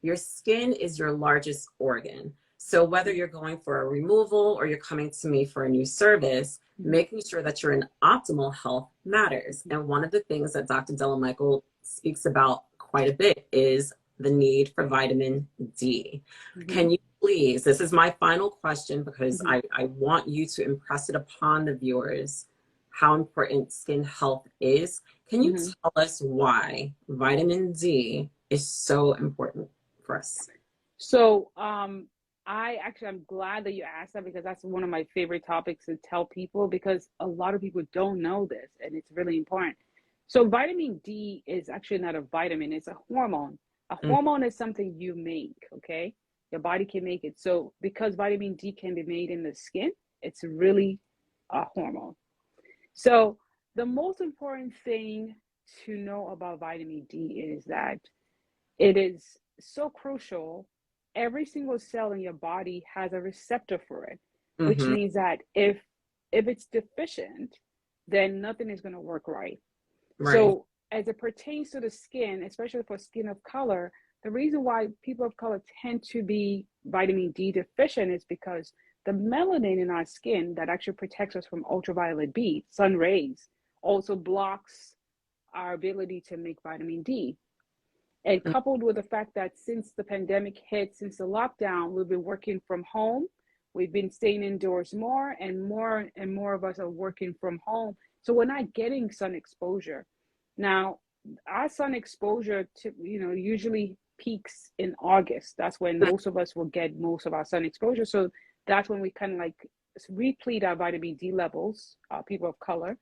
your skin is your largest organ. So whether you're going for a removal or you're coming to me for a new service, making sure that you're in optimal health matters. And one of the things that Dr. Dele-Michael speaks about quite a bit is the need for vitamin D. Can you please, this is my final question because I want you to impress it upon the viewers how important skin health is. Can you tell us why vitamin D is so important for us? So I'm glad that you asked that, because that's one of my favorite topics to tell people, because a lot of people don't know this and it's really important. So vitamin D is actually not a vitamin, it's a hormone. A hormone is something you make, okay? Your body can make it. So because vitamin D can be made in the skin, it's really a hormone. So the most important thing to know about vitamin D is that it is so crucial. Every single cell in your body has a receptor for it, which means that if it's deficient, then nothing is going to work right. So as it pertains to the skin, especially for skin of color, the reason why people of color tend to be vitamin D deficient is because the melanin in our skin that actually protects us from ultraviolet B, sun rays, also blocks our ability to make vitamin D. And coupled with the fact that since the pandemic hit, since the lockdown, we've been working from home. We've been staying indoors more and more of us are working from home. So we're not getting sun exposure. Now, our sun exposure usually peaks in August. That's when most of us will get most of our sun exposure. So that's when we kind of like replete our vitamin D levels, people of color.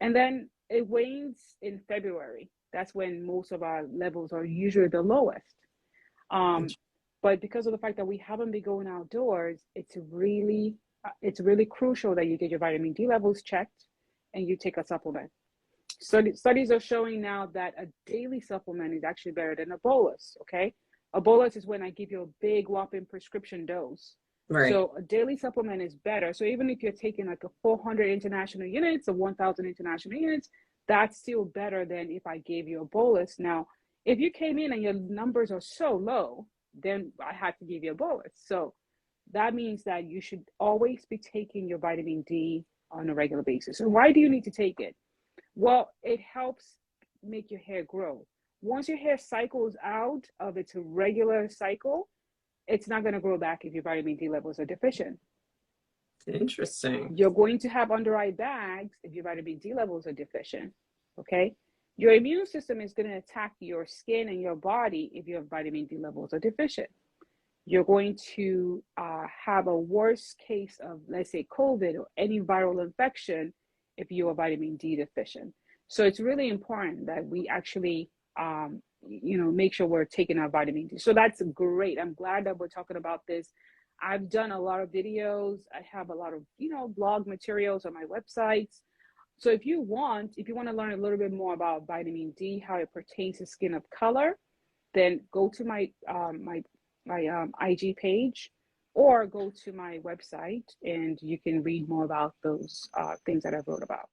And then it wanes in February. That's when most of our levels are usually the lowest. But because of the fact that we haven't been going outdoors, it's really crucial that you get your vitamin D levels checked and you take a supplement. Studies are showing now that a daily supplement is actually better than a bolus, okay? A bolus is when I give you a big whopping prescription dose. So a daily supplement is better. So even if you're taking like a 400 international units or 1,000 international units, that's still better than if I gave you a bolus. Now, if you came in and your numbers are so low, then I had to give you a bolus. So that means that you should always be taking your vitamin D on a regular basis. So why do you need to take it? Well, it helps make your hair grow. Once your hair cycles out of its regular cycle, it's not going to grow back if your vitamin D levels are deficient. Interesting. You're going to have under-eye bags if your vitamin D levels are deficient, okay? Your immune system is going to attack your skin and your body if your vitamin D levels are deficient. You're going to have a worse case of, let's say, COVID or any viral infection if you are vitamin D deficient. So it's really important that we actually, make sure we're taking our vitamin D. So that's great. I'm glad that we're talking about this. I've done a lot of videos. I have a lot of, blog materials on my websites. So if you want to learn a little bit more about vitamin D, how it pertains to skin of color, then go to my IG page or go to my website and you can read more about those things that I wrote about.